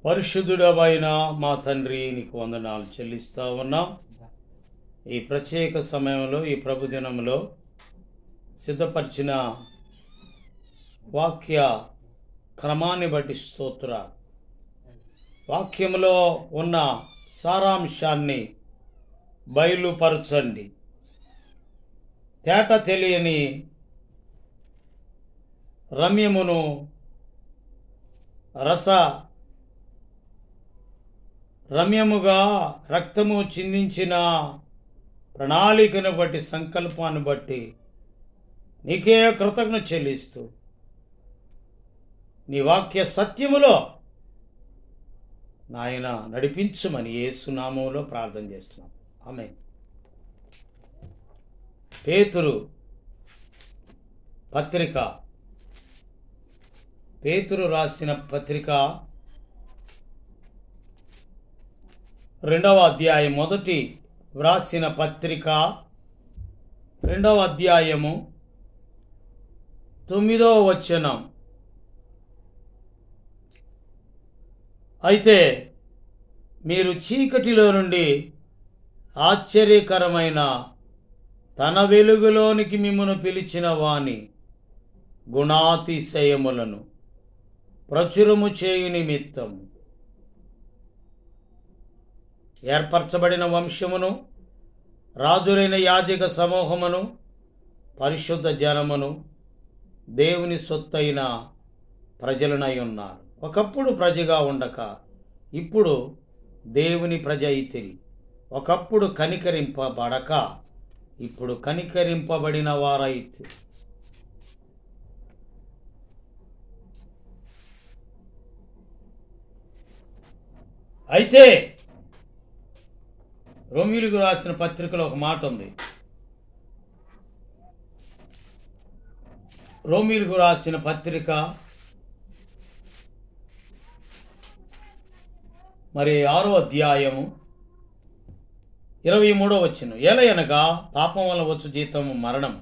పరిశుద్ధుడవైన మా తండ్రి, నీకు వందనాలు చెల్లిస్తా ఉన్నాం. ఈ ప్రత్యేక సమయంలో, ఈ ప్రభుదినంలో సిద్ధపరిచిన వాక్య క్రమాన్ని బట్టి స్తోత్ర. వాక్యంలో ఉన్న సారాంశాన్ని బయలుపరచండి. తేట తెలియని రమ్యమును రమ్యముగా రక్తము చిందించిన ప్రణాళికను బట్టి, సంకల్పాన్ని బట్టి నీకే కృతజ్ఞత చెల్లిస్తూ నీ వాక్య సత్యములో నాయన నడిపించుమని యేసు నామములో ప్రార్థన చేస్తున్నాం. ఆమేన్. పేతురు రాసిన పత్రిక 2వ అధ్యాయం, మొదటి వ్రాసిన పత్రిక 2వ అధ్యాయము 9వ వచనం. అయితే మీరు చీకటిలో నుండి ఆశ్చర్యకరమైన తన వెలుగులోనికి మిమ్మును పిలిచిన వాని గుణాతిశయములను ప్రచురము చేయు నిమిత్తం ఏర్పరచబడిన వంశమును, రాజులైన యాజక సమూహమును, పరిశుద్ధ జనమును, దేవుని సొత్తైన ప్రజలనై ఉన్నారు. ఒకప్పుడు ప్రజగా ఉండక ఇప్పుడు దేవుని ప్రజ అయితిరి. ఒకప్పుడు కనికరింపబడక ఇప్పుడు కనికరింపబడిన వారైతే. అయితే రోమీయులకు రాసిన పత్రికలో ఒక మాట ఉంది. రోమీయులకు రాసిన పత్రిక 6వ అధ్యాయము 23వ వచనం. ఎలయనగా పాపం వల్ల వచ్చు జీతము మరణం,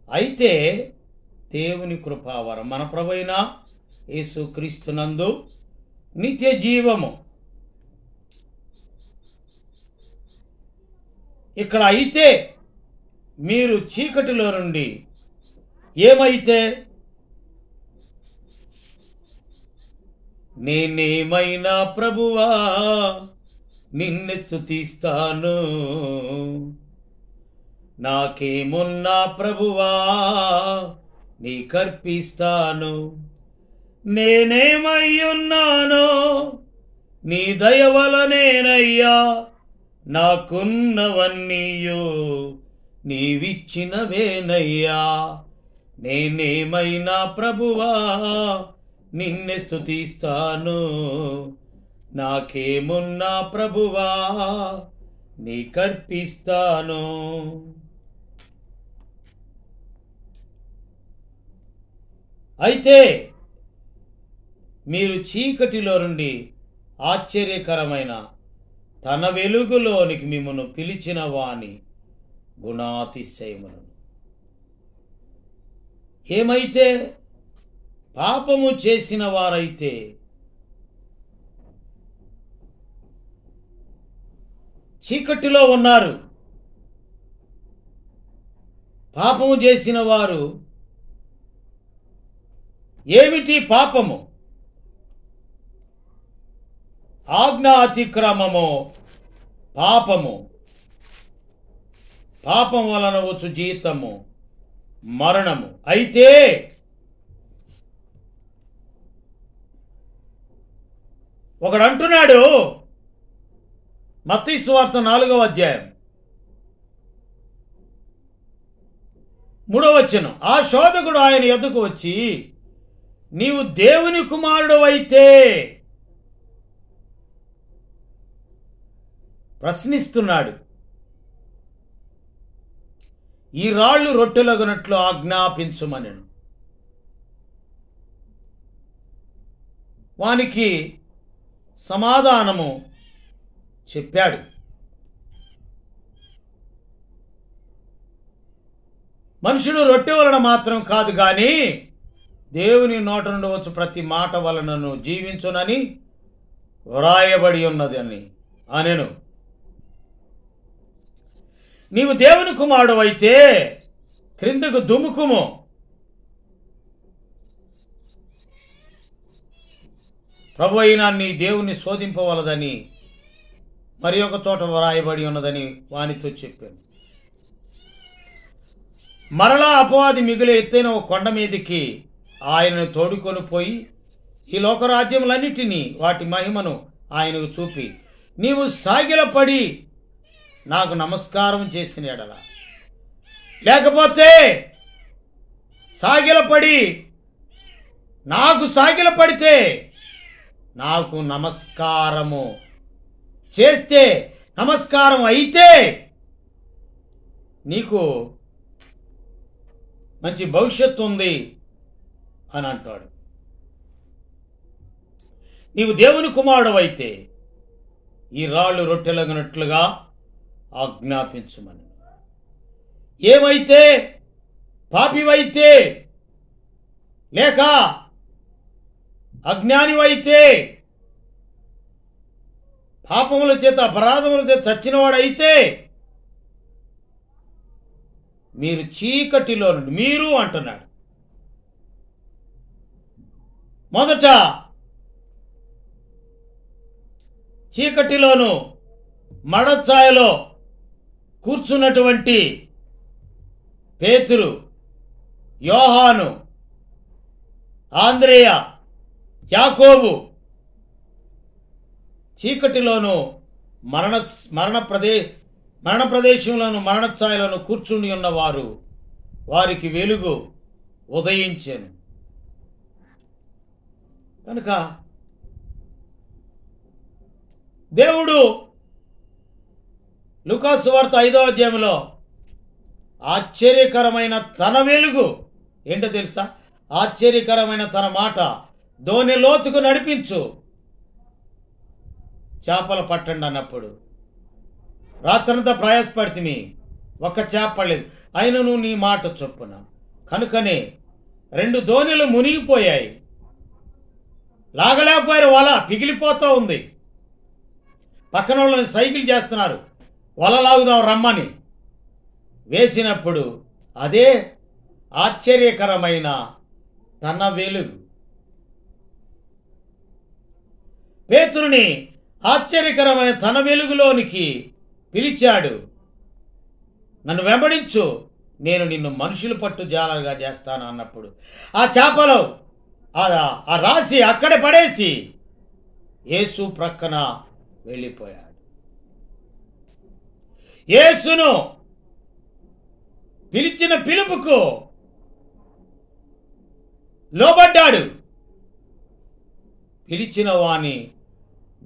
అయితే దేవుని కృపావరం మన ప్రభువైన యేసుక్రీస్తునందు నిత్య జీవము. ఇక్కడ అయితే మీరు చీకటిలో నుండి ఏమైతే, నేనేమైనా ప్రభువా నిన్ను స్తుతిస్తాను, నాకేమున్నా ప్రభువా నీకర్పిస్తాను, నేనేమయ్యున్నానో నీ దయ వలనేనయ్యా, నాకున్నవన్నీయు నీవిచ్చినవేనయ్యా, నేనేమైనా ప్రభువా నిన్నే స్తుతిస్తాను, నాకేమున్నా ప్రభువా నీకర్పిస్తాను. అయితే మీరు చీకటిలో నుండి ఆశ్చర్యకరమైన తన వెలుగులోనికి మిమ్మును పిలిచిన వాని గుణాతిశయములను. ఏమైతే పాపము చేసిన వారైతే చీకటిలో ఉన్నారు. పాపము చేసిన వారు ఏమిటి పాపము? ఆజ్ఞా అతిక్రమము పాపము. పాపం వలన వచ్చు జీతము మరణము. అయితే ఒకడు అంటున్నాడు, మత్తయి సువార్త 4వ అధ్యాయం 3వ వచనం. ఆ శోధకుడు ఆయన ఎదుకు వచ్చి, నీవు దేవుని కుమారుడు అయితే ప్రశ్నిస్తున్నాడు. ఈ రాళ్ళు రొట్టెలగునట్లు ఆజ్ఞాపించుమనెను. వానికి సమాధానము చెప్పాడు. మనుషుడు రొట్టె వలన మాత్రం కాదు గాని దేవుని నోట నుండి వచ్చు ప్రతి మాట వలనను జీవించునని వ్రాయబడి ఉన్నది అని అనెను. నీవు దేవుని కుమారుడు అయితే క్రిందకు దుముకుము, ప్రభు అయినా నీ దేవుని శోధింపవలదని మరి ఒక చోట వ్రాయబడి ఉన్నదని వానితో చెప్పాను. మరలా అపవాది మిగులు ఎత్తైన ఒక కొండ మీదికి ఆయనను తోడుకొని పోయి ఈ లోకరాజ్యములన్నిటినీ వాటి మహిమను ఆయనకు చూపి, నీవు సాగిలపడి నాకు నమస్కారం చేసిన ఎడల, లేకపోతే సాగిలపడి నాకు సాగిలపడితే నాకు నమస్కారము చేస్తే, నమస్కారం అయితే నీకు మంచి భవిష్యత్తు ఉంది అని అంటాడు. నీవు దేవుని కుమారుడు అయితే ఈ రాళ్ళు రొట్టెలగినట్లుగా ఆజ్ఞాపించుమని. ఏమైతే పాపివైతే లేక అజ్ఞానివైతే, పాపముల చేత అపరాధముల చేత చచ్చినవాడైతే, మీరు చీకటిలో నుండి, మీరు అంటున్నాడు, మొదట చీకటిలోను మడఛాయలో కూర్చున్నటువంటి పేతురు, యోహాను, ఆంద్రేయ, యాకోబు చీకటిలోను మరణ ప్రదేశంలోను మరణఛాయలోను కూర్చుని ఉన్నవారు వారికి వెలుగు ఉదయించెను. కనుక దేవుడు లూకా సువార్త 5వ అధ్యాయంలో ఆశ్చర్యకరమైన తన వెలుగు ఏంటో తెలుసా? ఆశ్చర్యకరమైన తన మాట, దోణి లోతుకు నడిపించు, చేపలు పట్టండి అన్నప్పుడు రాత్రంతా ప్రయాసపడితిమి, ఒక్క చేప పడలేదు, అయినను నీ మాట చొప్పున. కనుకనే 2 దోణిలు మునిగిపోయాయి, లాగలేకపోయారు, వల పిగిలిపోతూ ఉంది. పక్కన వాళ్ళని సైకిల్ చేస్తున్నారు, వల లాగుదాం రమ్మని వేసినప్పుడు అదే ఆశ్చర్యకరమైన తన వెలుగు పేతురుని ఆశ్చర్యకరమైన తన వెలుగులోనికి పిలిచాడు. నన్ను వెంబడించు, నేను నిన్ను మనుషులు పట్టు జాలగా చేస్తాను అన్నప్పుడు ఆ చేపలో ఆ రాసి అక్కడే పడేసి యేసు ప్రక్కన వెళ్ళిపోయాడు. యేసును పిలిచిన పిలుపుకు లోబడ్డాడు. పిలిచిన వాని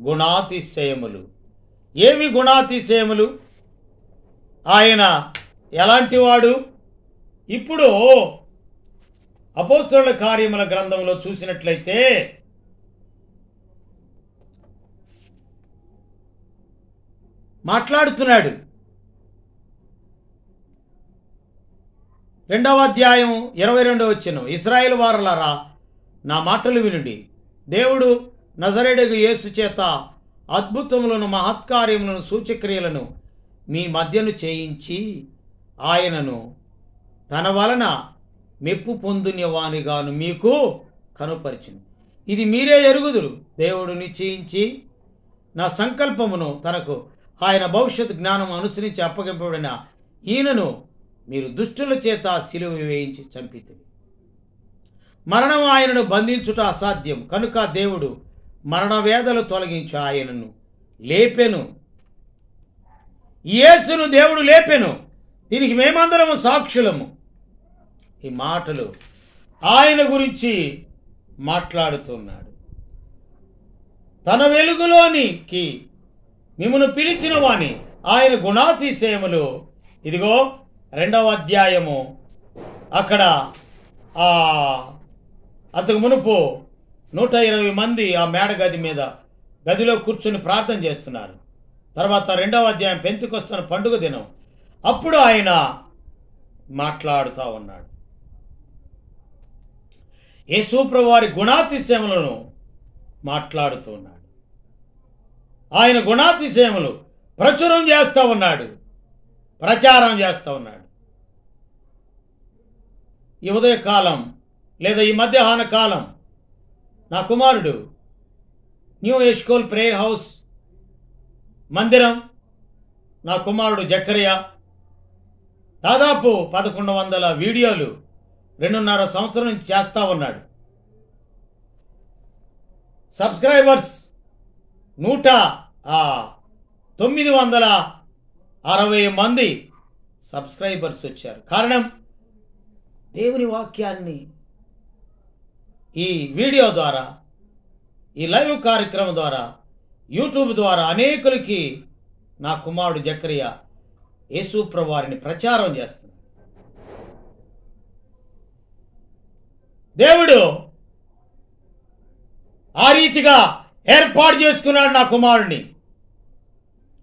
గుణాతిశయములు. ఏమి గుణాతిశయములు? ఆయన ఎలాంటి వాడు? ఇప్పుడు అపోస్తలుల కార్యముల గ్రంథంలో చూసినట్లయితే మాట్లాడుతున్నాడు. 2వ అధ్యాయం 22వ వచనం, ఇశ్రాయేలు వారలారా నా మాటలు వినుడి, దేవుడు నజరేయుడగు యేసు చేత అద్భుతములను మహత్కార్యములను సూచక్రియలను మీ మధ్యను చేయించి ఆయనను తన వలన మెప్పు పొందునివానిగాను మీకు కనుపరిచింది. ఇది మీరే ఎరుగుదురు, దేవుడు నిశ్చయించి నా సంకల్పమును తనకు ఆయన భవిష్యత్ జ్ఞానం అనుసరించి అప్పగింపబడిన ఈయనను మీరు దుష్టుల చేత సిలువ వేయించి చంపితిరి. మరణం ఆయనను బంధించుట అసాధ్యం, కనుక దేవుడు మరణ వేదలు తొలగించి ఆయనను లేపెను. యేసును దేవుడు లేపెను. దీనికి మేమందరము సాక్షులము. ఈ మాటలు ఆయన గురించి మాట్లాడుతున్నాడు. తన వెలుగులోనికి మిమ్మను పిలిచిన వాని ఆయన గుణాతిశయములు ఇదిగో 2వ అధ్యాయము అక్కడ అంతకు మునుపు 120 మంది ఆ మేడ గది మీద గదిలో కూర్చొని ప్రార్థన చేస్తున్నారు. తర్వాత 2వ అధ్యాయం పెంతెకొస్తున్న పండుగ దినం, అప్పుడు ఆయన మాట్లాడుతూ ఉన్నాడు. యేసు ప్రభువారి గుణాతిశయములను మాట్లాడుతూ ఉన్నాడు. ఆయన గుణాతిశయములు ప్రచారం చేస్తూ ఉన్నాడు. ఈ ఉదయకాలం లేదా ఈ మధ్యాహ్న కాలం నా కుమారుడు న్యూ ఎష్కోల్ ప్రేయర్ హౌస్ మందిరం, నా కుమారుడు జకరియా దాదాపు 1100 వీడియోలు 2.5 సంవత్సరం నుంచి చేస్తూ ఉన్నాడు. సబ్స్క్రైబర్స్ 960 మంది సబ్స్క్రైబర్స్ వచ్చారు. కారణం, దేవుని వాక్యాన్ని ఈ వీడియో ద్వారా, ఈ లైవ్ కార్యక్రమం ద్వారా, యూట్యూబ్ ద్వారా అనేకులకి నా కుమారుడు జకరియా యేసు ప్రభువారిని ప్రచారం చేస్తున్నాడు. దేవుడు ఆ రీతిగా ఏర్పాటు చేసుకున్నాడు నా కుమారుడిని.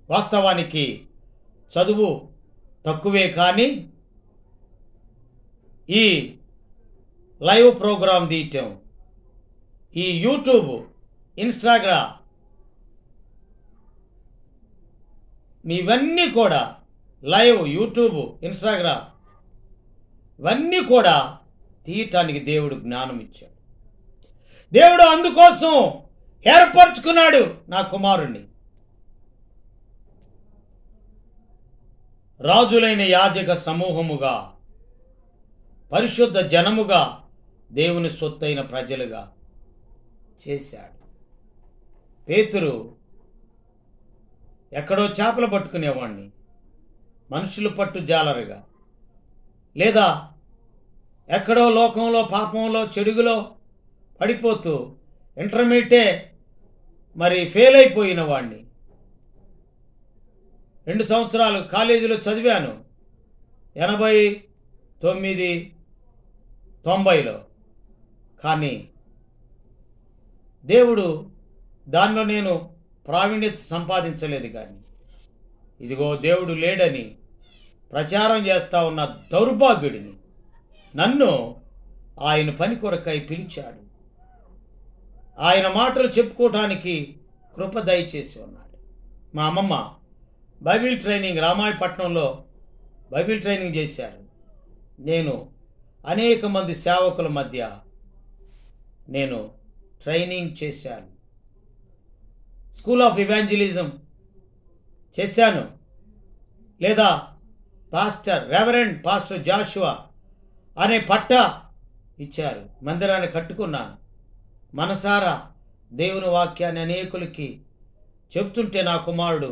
వాస్తవానికి చదువు తక్కువే, కానీ ఈ లైవ్ ప్రోగ్రాం తీయటం, ఈ యూట్యూబ్, ఇన్స్టాగ్రామ్ ఇవన్నీ కూడా, లైవ్, యూట్యూబ్, ఇన్స్టాగ్రామ్ ఇవన్నీ కూడా తీయటానికి దేవుడు జ్ఞానం ఇచ్చాడు. దేవుడు అందుకోసం ఏర్పరచుకున్నాడు నా కుమారుణ్ణి. రాజులైన యాజక సమూహముగా, పరిశుద్ధ జనముగా, దేవుని సొత్తైన ప్రజలుగా చేశాడు. పేతురు ఎక్కడో చేపలు పట్టుకునేవాడిని, మనుషులు పట్టు జాలరుగా, లేదా ఎక్కడో లోకంలో, పాపంలో, చెడుగులో పడిపోతూ ఇంటర్మీడియటే ఫెయిల్ అయిపోయిన వాడిని. 2 సంవత్సరాలు కాలేజీలో చదివాను, 89, 90లో. కానీ దేవుడు దానిలో నేను ప్రావీణ్యత సంపాదించలేదు. కానీ ఇదిగో దేవుడు లేడని ప్రచారం చేస్తా ఉన్న దౌర్భాగ్యుడిని నన్ను ఆయన పని కొరకై పిలిచాడు. ఆయన మాటలు చెప్పుకోవటానికి కృప దయచేసి ఉన్నాడు. మా అమ్మమ్మ బైబిల్ ట్రైనింగ్ రామాయపట్నంలో బైబిల్ ట్రైనింగ్ చేశారు. నేను అనేక మంది సేవకుల మధ్య నేను ట్రైనింగ్ చేశాను. స్కూల్ ఆఫ్ ఇవాంజలిజం చేశాను. లేదా రెవరెండ్ పాస్టర్ జాషువా అనే పట్టా ఇచ్చారు. మందిరాన్ని కట్టుకున్నాను. మనసారా దేవుని వాక్యాన్ని అనేకులకి చెప్తుంటే నా కుమారుడు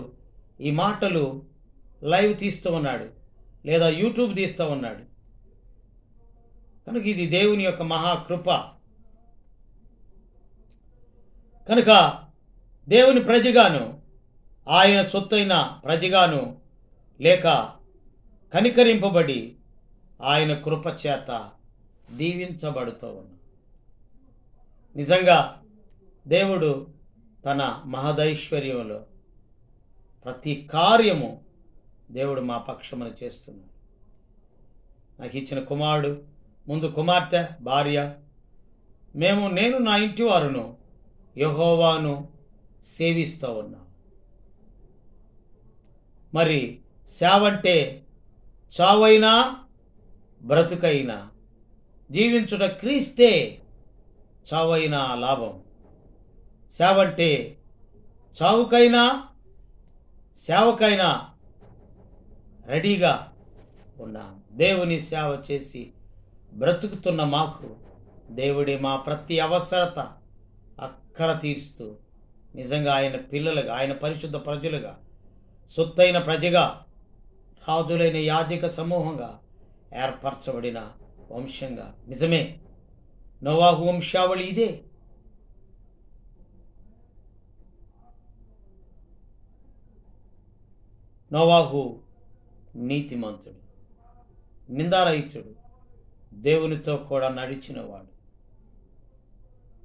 ఈ మాటలు లైవ్ తీస్తూ ఉన్నాడు, లేదా యూట్యూబ్ తీస్తూ ఉన్నాడు. కనుక ఇది దేవుని యొక్క మహాకృప. కనుక దేవుని ప్రజగాను, ఆయన సొత్తైన ప్రజగాను, లేక కనికరింపబడి ఆయన కృప చేత దీవించబడుతూ ఉన్నాం. నిజంగా దేవుడు తన మహదైశ్వర్యంలో ప్రతి కార్యము దేవుడు మా పక్షమున చేస్తున్నాడు. నాకు ఇచ్చిన కుమారుడు, ముందు కుమార్తె, భార్య, నేను నా ఇంటి వారును యెహోవాను సేవిస్తూ ఉన్నాం. మరి సేవంటే చావైనా బ్రతుకైనా, జీవించుట క్రీస్తే, చావైనా లాభం. సేవంటే చావుకైనా సేవకైనా రెడీగా ఉన్నాం. దేవుని సేవ చేసి బ్రతుకుతున్న మాకు దేవుడే మా ప్రతి అవసరత అక్కర తీరుస్తూ నిజంగా ఆయన పిల్లలుగా, ఆయన పరిశుద్ధ ప్రజలుగా, సొత్తైన ప్రజగా, రాజులైన యాజక సమూహంగా ఏర్పరచబడిన వంశంగా. నిజమే, నోవాహు వంశావళి ఇదే. నోవాహు నీతిమంతుడు, నిందారహితుడు, దేవునితో కూడా నడిచినవాడు.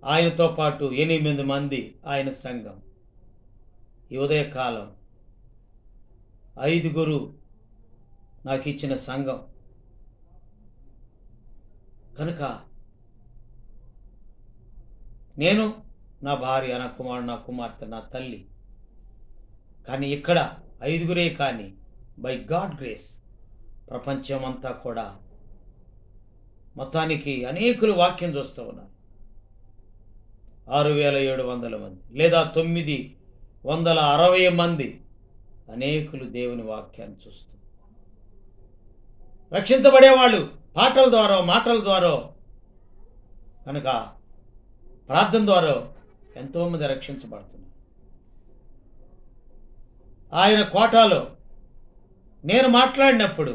ఆయనతో పాటు 8 మంది ఆయన సంఘం. ఈ ఉదయకాలం 5 నాకు ఇచ్చిన సంఘం. కనుక నేను, నా భార్య, నా కుమారుడు, నా కుమార్తె, నా తల్లి కానీ ఇక్కడ 5 కానీ బై గాడ్ గ్రేస్ ప్రపంచమంతా కూడా మొత్తానికి అనేకులు వాక్యం చూస్తూ ఉన్నారు. 6700 మంది లేదా 960 మంది అనేకులు దేవుని వాక్యాన్ని చూస్తూ రక్షించబడేవాళ్ళు పాటల ద్వారా మాటల ద్వారా కనుక ప్రార్థన ద్వారా ఎంతోమంది రక్షించబడుతున్నారు. ఆయన కోటాలో నేను మాట్లాడినప్పుడు,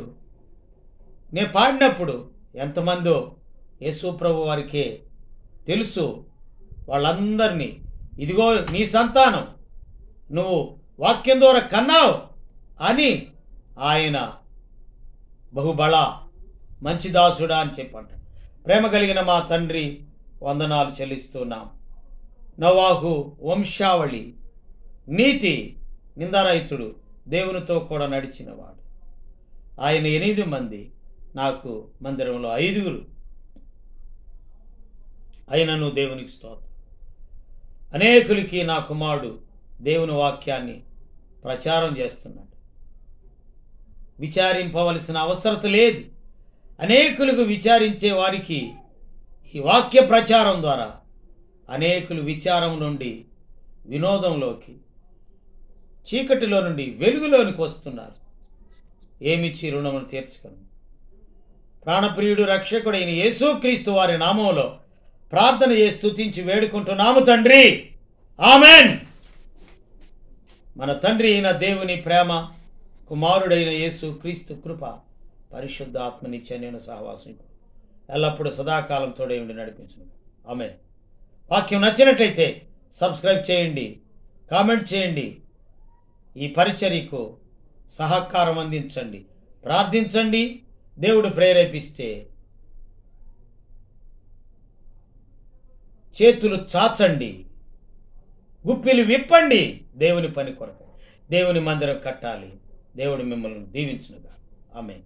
నేను పాడినప్పుడు ఎంతమందో యేసు ప్రభు వారికే తెలుసు. వాళ్ళందరినీ ఇదిగో నీ సంతానం, నువ్వు వాక్యం ద్వారా కన్నావు అని ఆయన బహుబళ మంచి దాసుడా అని చెప్పంట. ప్రేమ కలిగిన మా తండ్రి, వందనాలు చెల్లిస్తున్నాం. నోవాహు వంశావళి, నీతి, నిందారహితుడు, దేవునితో కూడా నడిచినవాడు. ఆయన 8 మంది, నాకు మందిరంలో 5. అయినను దేవునికి స్తోత్రం. అనేకులకి నా కుమారుడు దేవుని వాక్యాన్ని ప్రచారం చేస్తున్నాడు. విచారింపవలసిన అవసరత లేదు. అనేకులకు విచారించే వారికి ఈ వాక్య ప్రచారం ద్వారా అనేకులు విచారం నుండి వినోదంలోకి, చీకటిలో నుండి వెలుగులోనికి వస్తున్నారు. ఏమిచ్చి రుణమును తీర్చుకను. ప్రాణప్రియుడు రక్షకుడైన యేసుక్రీస్తు వారి నామంలో ప్రార్థన చేసి స్తుతించి వేడుకుంటున్నాము తండ్రి, ఆమెన్. మన తండ్రి అయిన దేవుని ప్రేమ, కుమారుడైన యేసు క్రీస్తు కృప, పరిశుద్ధ ఆత్మ నిత్యమైన సహవాసం ఎల్లప్పుడూ సదాకాలం తోడే ఉండి నడిపించును. ఆమెన్. వాక్యం నచ్చినట్లయితే సబ్స్క్రైబ్ చేయండి, కామెంట్ చేయండి, ఈ పరిచర్యకు సహకారం అందించండి, ప్రార్థించండి. దేవుడు ప్రేరేపిస్తే చేతులు చాచండి, గుప్పిలు విప్పండి. దేవుని పని కొరకు దేవుని మందిరం కట్టాలి. దేవుడు మిమ్మల్ని దీవించునుగా. ఆమేన్.